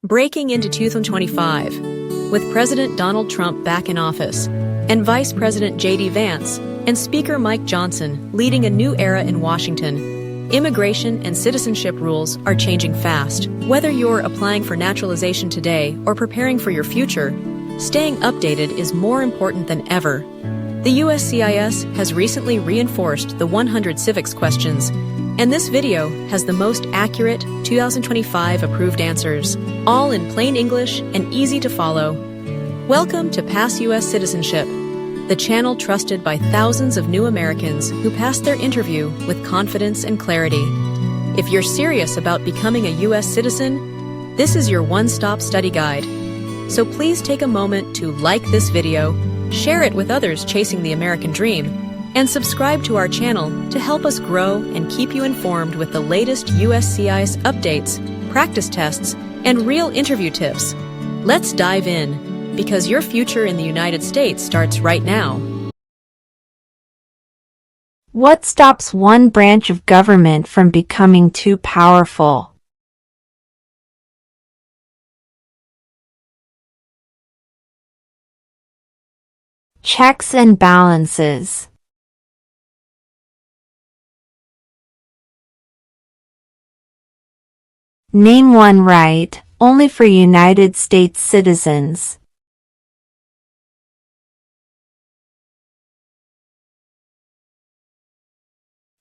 Breaking into 2025, with President Donald Trump back in office, and Vice President J.D. Vance and Speaker Mike Johnson leading a new era in Washington, immigration and citizenship rules are changing fast. Whether you're applying for naturalization today or preparing for your future, staying updated is more important than ever. The USCIS has recently reinforced the 100 Civics Questions, and this video has the most accurate 2025 approved answers, all in plain English and easy to follow. Welcome to Pass US Citizenship, the channel trusted by thousands of new Americans who pass their interview with confidence and clarity. If you're serious about becoming a US citizen, this is your one-stop study guide. So please take a moment to like this video, share it with others chasing the American dream, and subscribe to our channel to help us grow and keep you informed with the latest USCIS updates, practice tests, and real interview tips. Let's dive in, because your future in the United States starts right now. What stops one branch of government from becoming too powerful? Checks and balances. Name one right, only for United States citizens.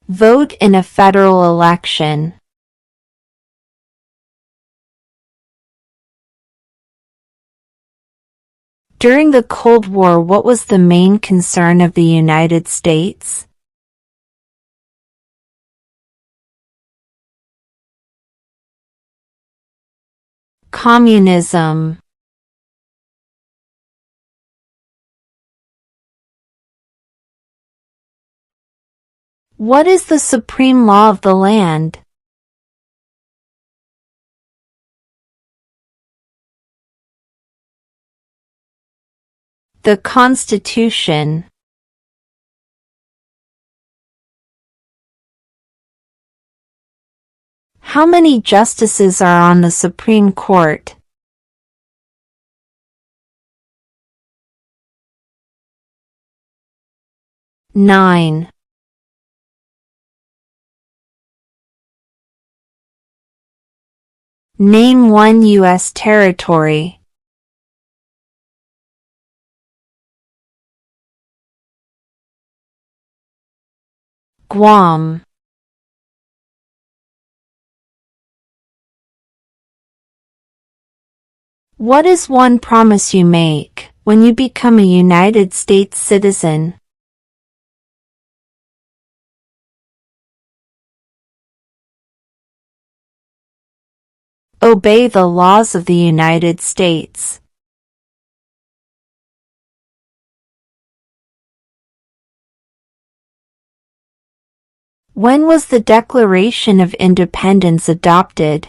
Vote in a federal election. During the Cold War, what was the main concern of the United States? Communism. What is the supreme law of the land? The Constitution. How many justices are on the Supreme Court? 9. Name one U.S. territory. Guam. What is one promise you make when you become a United States citizen? Obey the laws of the United States. When was the Declaration of Independence adopted?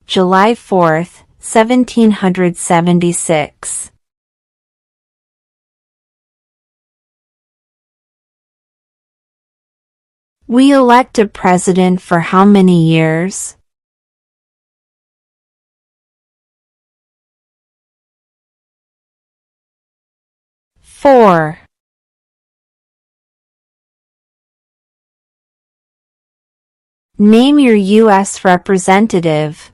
July 4, 1776. We elect a president for how many years? Four. Name your U.S. representative.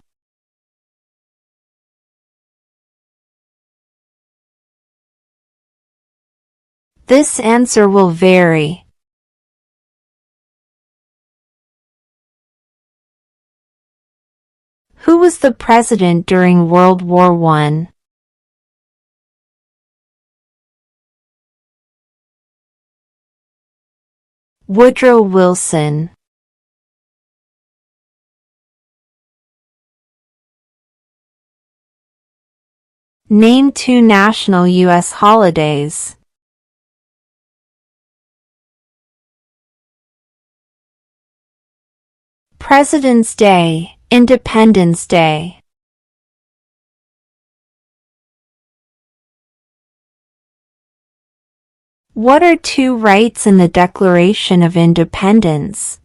This answer will vary. Who was the president during World War I? Woodrow Wilson. Name two national U.S. holidays. President's Day, Independence Day. What are two rights in the Declaration of Independence?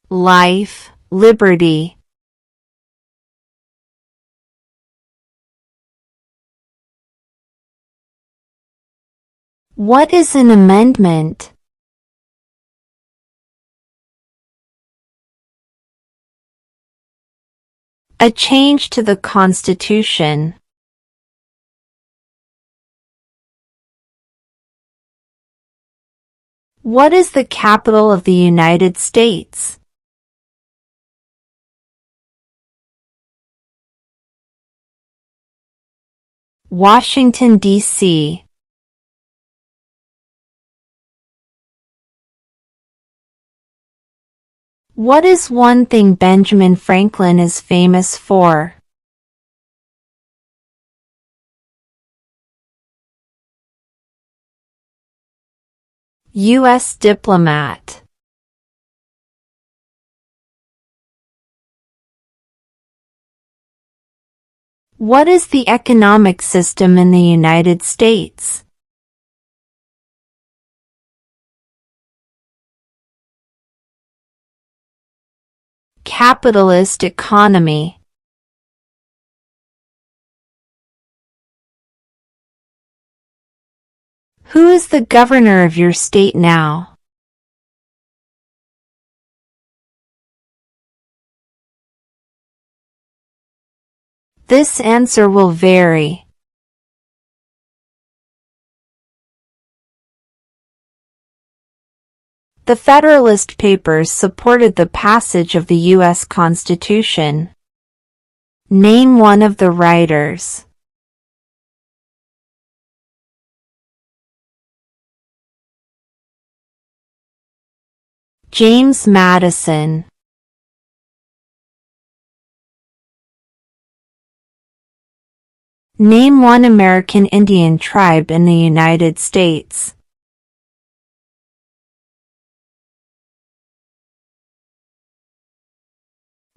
Life, liberty. What is an amendment? A change to the Constitution. What is the capital of the United States? Washington, D.C. What is one thing Benjamin Franklin is famous for? U.S. diplomat. What is the economic system in the United States? Capitalist economy. Who is the governor of your state now? This answer will vary. The Federalist Papers supported the passage of the U.S. Constitution. Name one of the writers. James Madison. Name one American Indian tribe in the United States.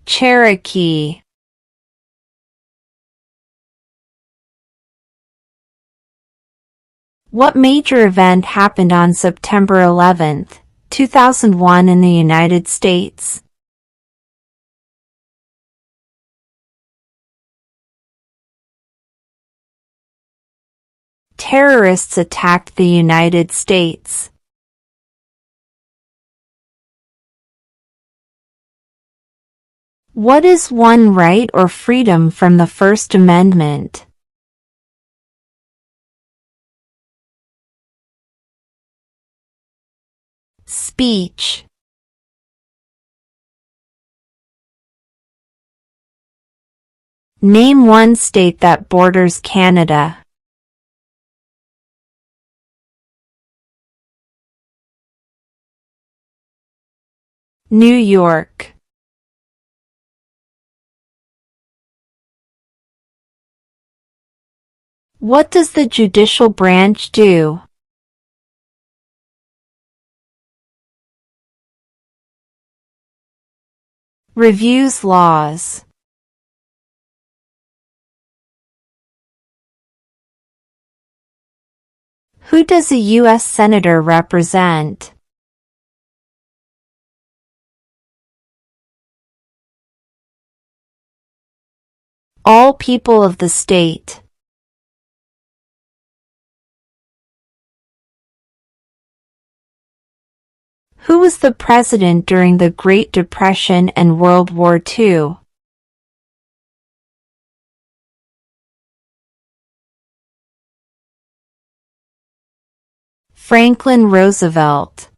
Cherokee. What major event happened on September 11, 2001 in the United States? Terrorists attacked the United States. What is one right or freedom from the First Amendment? Speech. Name one state that borders Canada. New York. What does the judicial branch do? Reviews laws. Who does a U.S. Senator represent? All people of the state. Who was the president during the Great Depression and World War II? Franklin Roosevelt.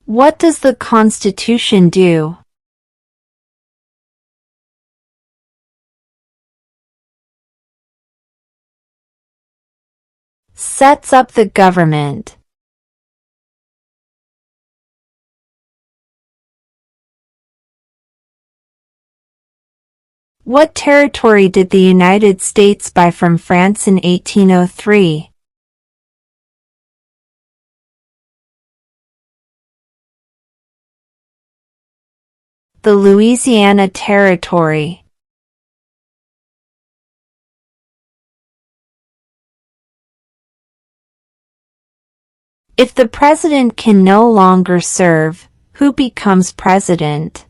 What does the Constitution do? Sets up the government. What territory did the United States buy from France in 1803? The Louisiana Territory. If the president can no longer serve, who becomes president?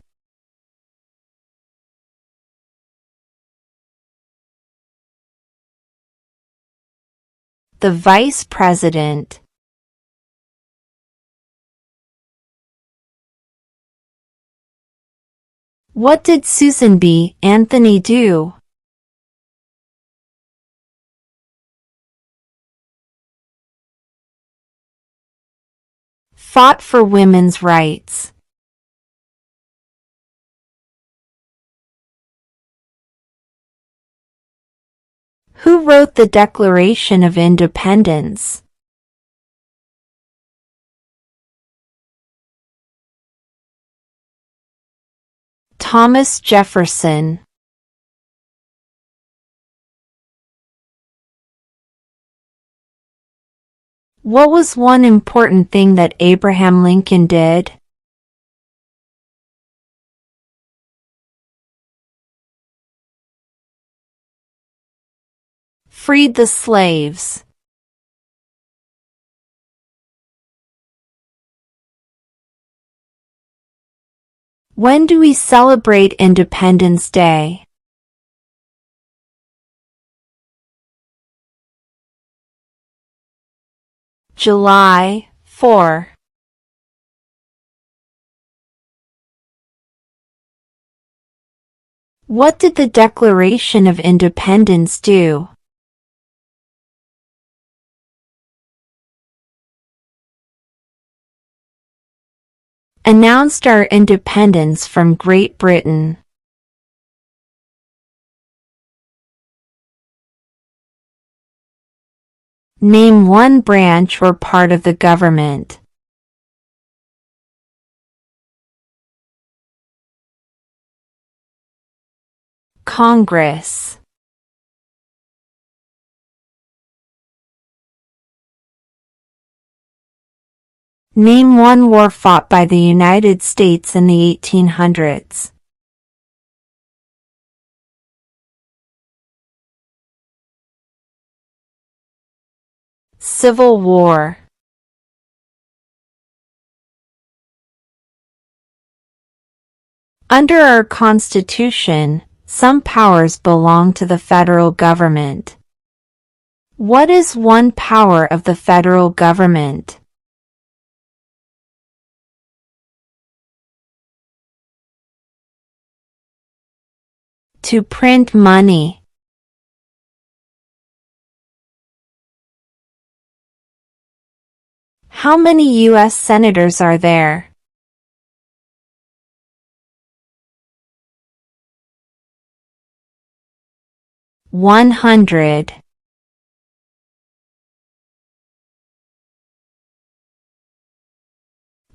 The vice president. What did Susan B. Anthony do? Fought for women's rights. Who wrote the Declaration of Independence? Thomas Jefferson. What was one important thing that Abraham Lincoln did? Freed the slaves. When do we celebrate Independence Day? July 4. What did the Declaration of Independence do? Announced our independence from Great Britain. Name one branch or part of the government. Congress. Name one war fought by the United States in the 1800s. Civil War. Under our Constitution, some powers belong to the federal government. What is one power of the federal government? To print money. How many U.S. senators are there? 100.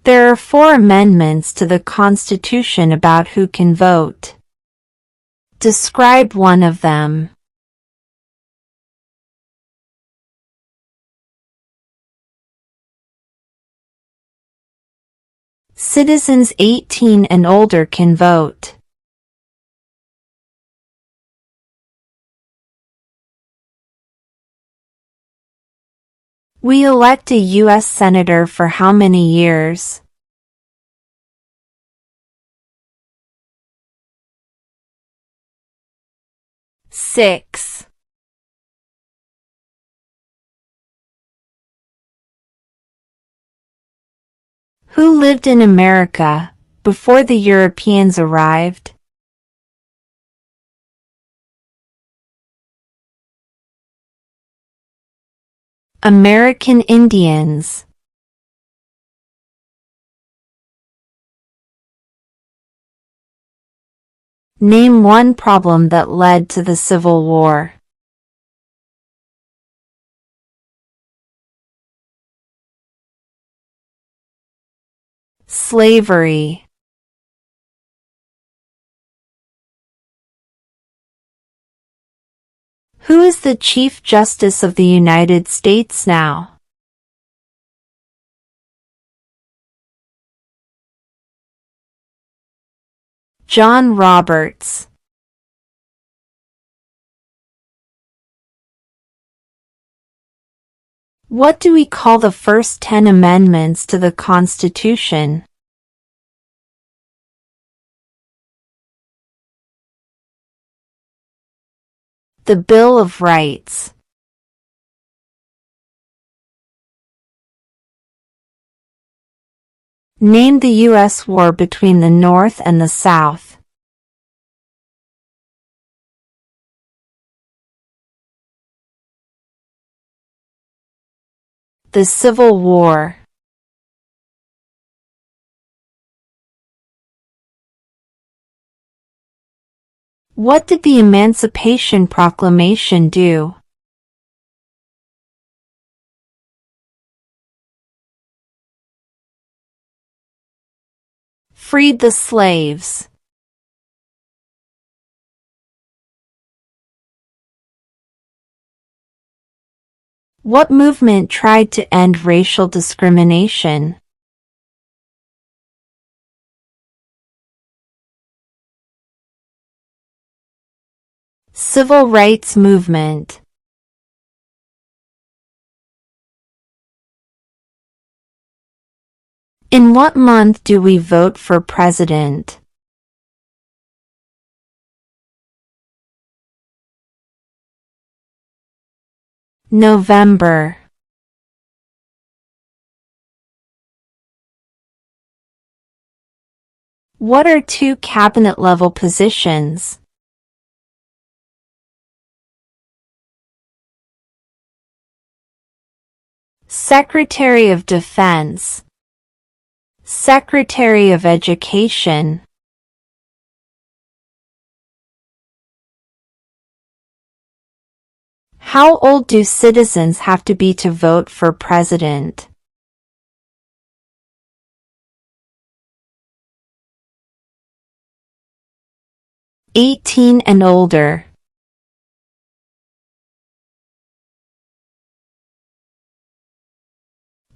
There are 4 amendments to the Constitution about who can vote. Describe one of them. Citizens 18 and older can vote. We elect a U.S. Senator for how many years? Six. Who lived in America before the Europeans arrived? American Indians. Name one problem that led to the Civil War. Slavery. Who is the Chief Justice of the United States now? John Roberts. What do we call the first 10 amendments to the Constitution? The Bill of Rights. Name the U.S. war between the North and the South. The Civil War. What did the Emancipation Proclamation do? Freed the slaves. What movement tried to end racial discrimination? Civil rights movement. In what month do we vote for president? November. What are two cabinet-level positions? Secretary of Defense. Secretary of Education. How old do citizens have to be to vote for president? 18 and older.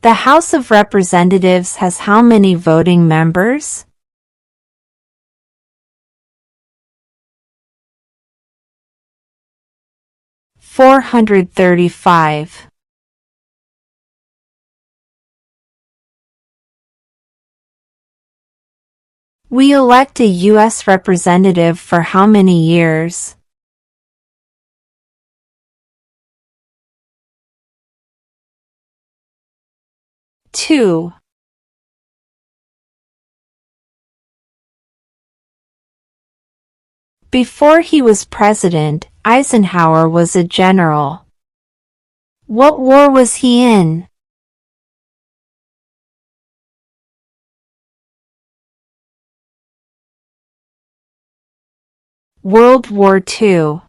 The House of Representatives has how many voting members? 435. We elect a U.S. representative for how many years? 2. Before he was president, Eisenhower was a general. What war was he in? World War II.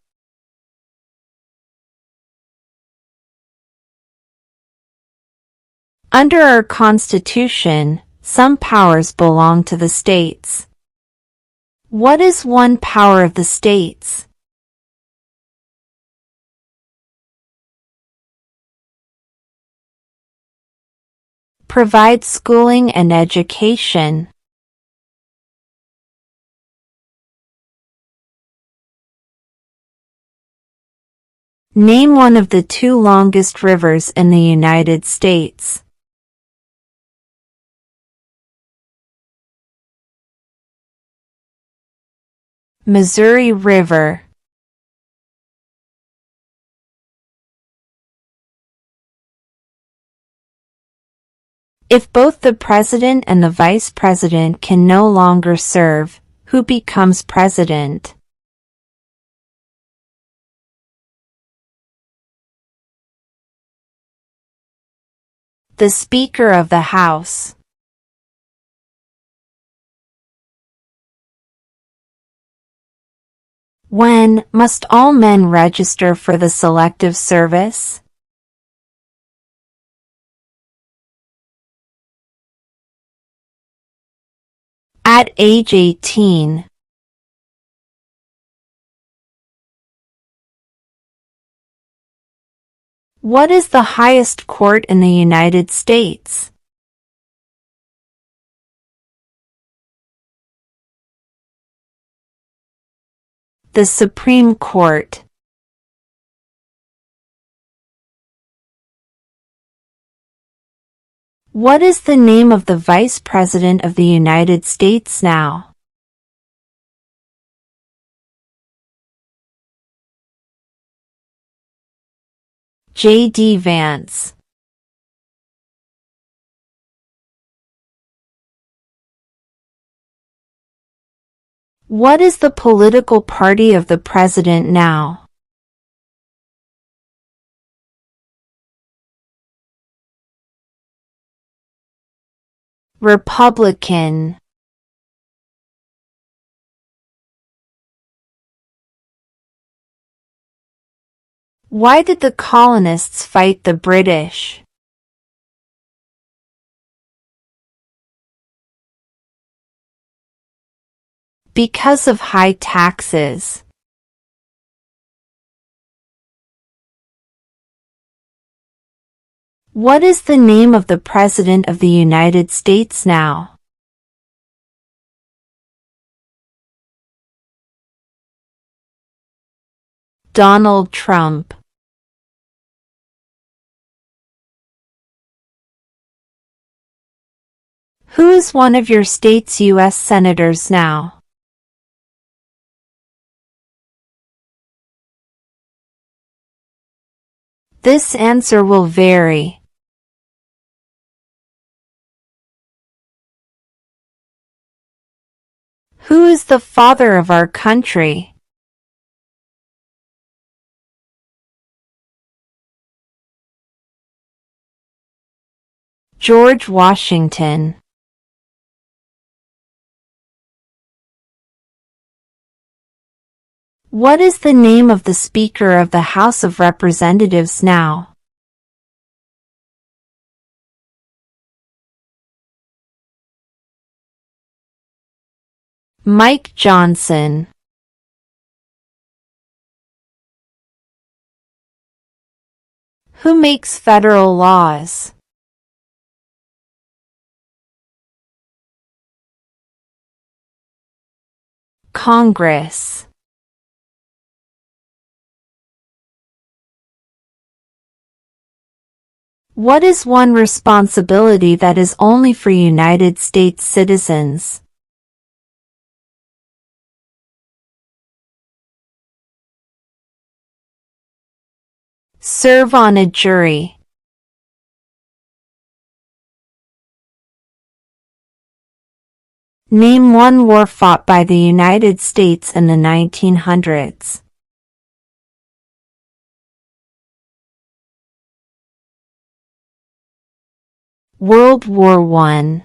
Under our Constitution, some powers belong to the states. What is one power of the states? Provide schooling and education. Name one of the two longest rivers in the United States. Missouri River. If both the president and the vice president can no longer serve, who becomes president? The Speaker of the House. When must all men register for the Selective Service? At age 18. What is the highest court in the United States? The Supreme Court. What is the name of the Vice President of the United States now? J.D. Vance. What is the political party of the president now? Republican. Why did the colonists fight the British? Because of high taxes. What is the name of the President of the United States now? Donald Trump. Who is one of your state's U.S. senators now? This answer will vary. Who is the father of our country? George Washington. What is the name of the Speaker of the House of Representatives now? Mike Johnson. Who makes federal laws? Congress. What is one responsibility that is only for United States citizens? Serve on a jury. Name one war fought by the United States in the 1900s. World War I.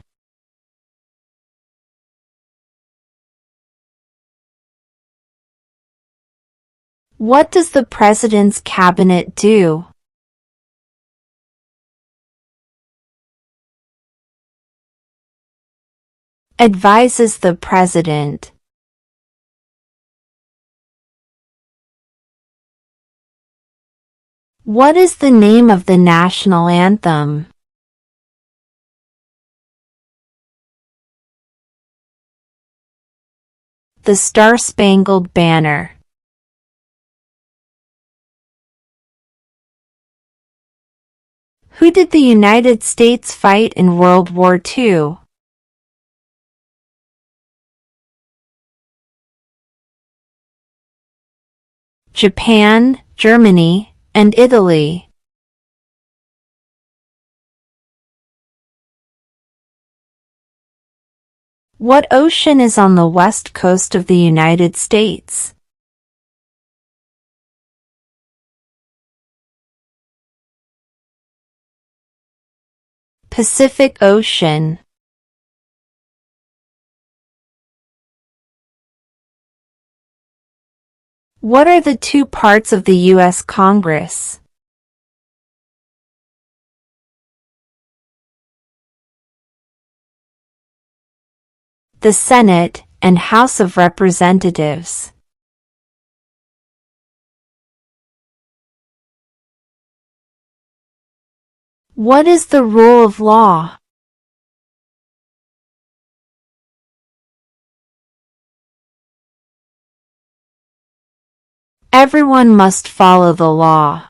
What does the President's cabinet do? Advises the President. What is the name of the national anthem? The Star-Spangled Banner. Who did the United States fight in World War II? Japan, Germany, and Italy. What ocean is on the west coast of the United States? Pacific Ocean. What are the two parts of the U.S. Congress? The Senate and House of Representatives. What is the rule of law? Everyone must follow the law.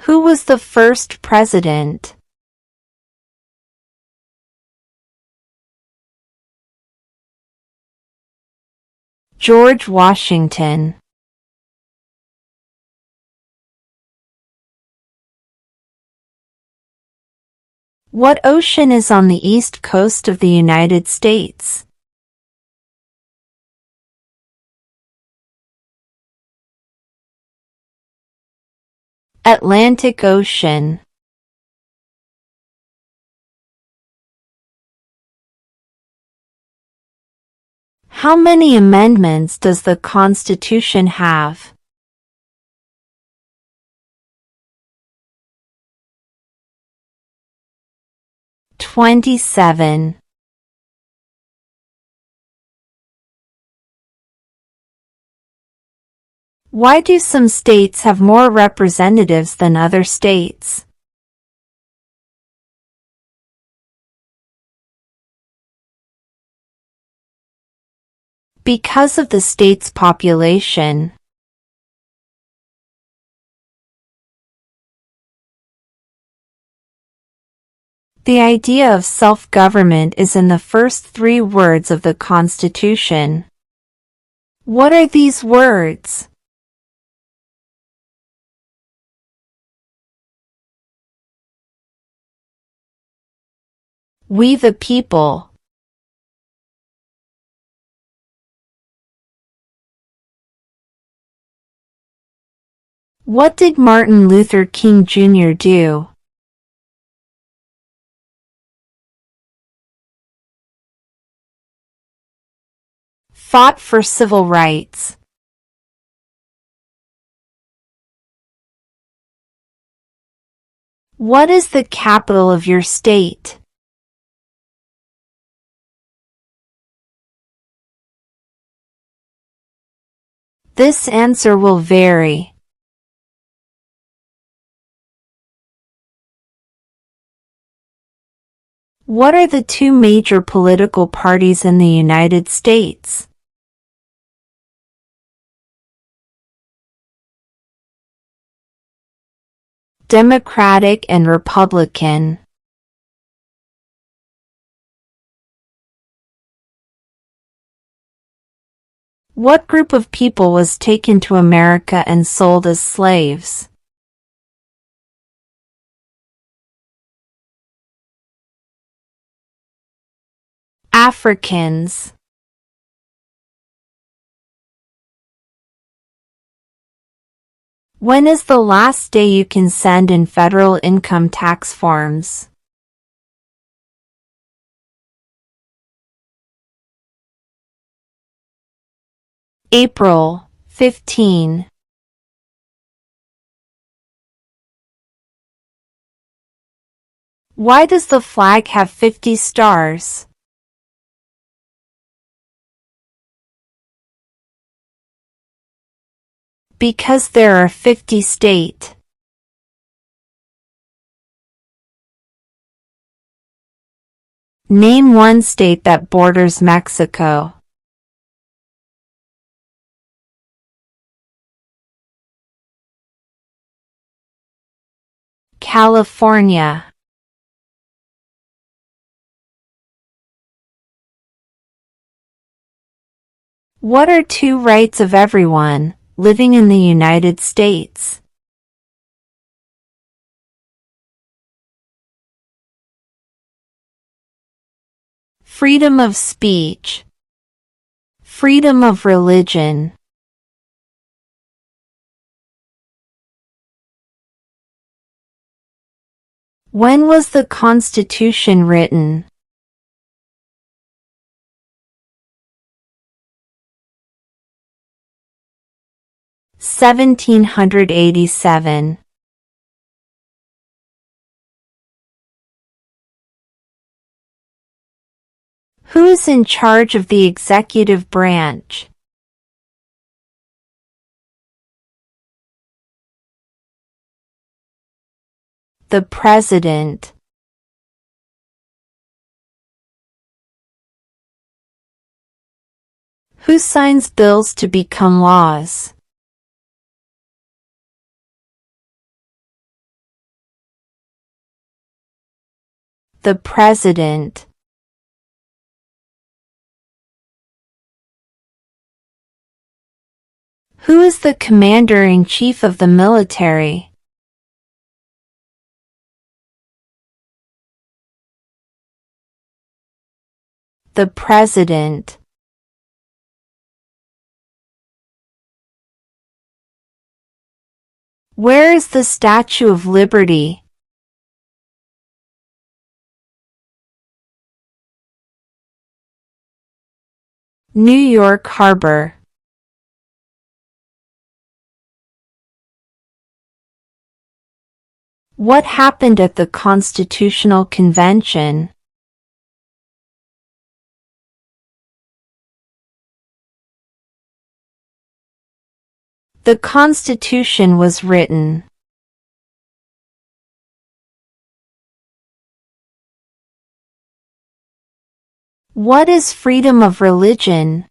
Who was the first president? George Washington. What ocean is on the east coast of the United States? Atlantic Ocean. How many amendments does the Constitution have? 27. Why do some states have more representatives than other states? Because of the state's population. The idea of self-government is in the first 3 words of the Constitution. What are these words? We the people. What did Martin Luther King Jr. do? Fought for civil rights. What is the capital of your state? This answer will vary. What are the 2 major political parties in the United States? Democratic and Republican. What group of people was taken to America and sold as slaves? Africans. When is the last day you can send in federal income tax forms? April 15. Why does the flag have 50 stars? Because there are 50 states. Name one state that borders Mexico. California. What are 2 rights of everyone living in the United States? Freedom of speech. Freedom of religion. When was the Constitution written? (1787). Who is in charge of the executive branch? The President. Who signs bills to become laws? The President. Who is the Commander-in-Chief of the military? The President. Where is the Statue of Liberty? New York Harbor. What happened at the Constitutional Convention? The Constitution was written. What is freedom of religion?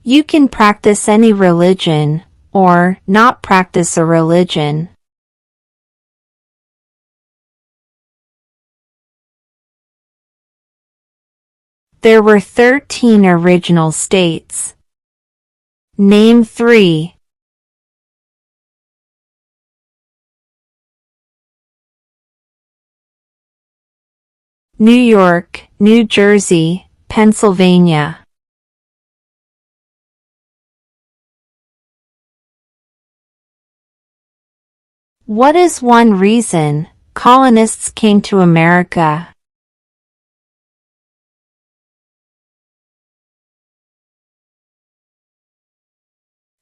You can practice any religion, or not practice a religion. There were 13 original states. Name 3. New York, New Jersey, Pennsylvania. What is one reason colonists came to America?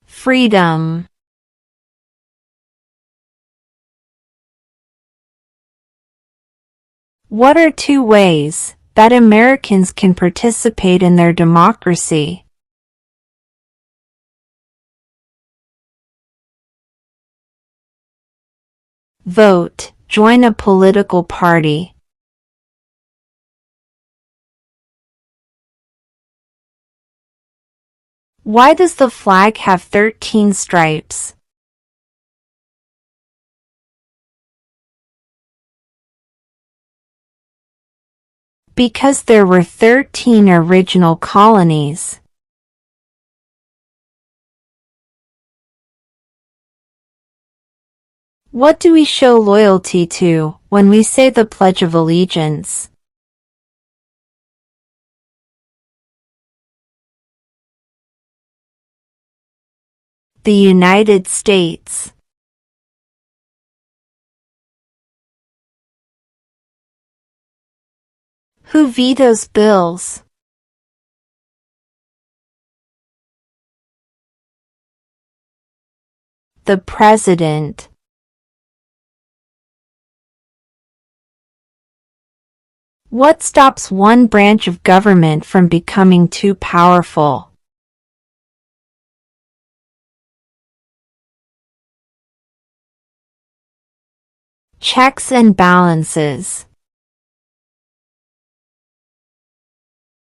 Freedom. What are 2 ways that Americans can participate in their democracy? Vote, join a political party. Why does the flag have 13 stripes? Because there were 13 original colonies. What do we show loyalty to when we say the Pledge of Allegiance? The United States. Who vetoes bills? The President. What stops one branch of government from becoming too powerful? Checks and balances.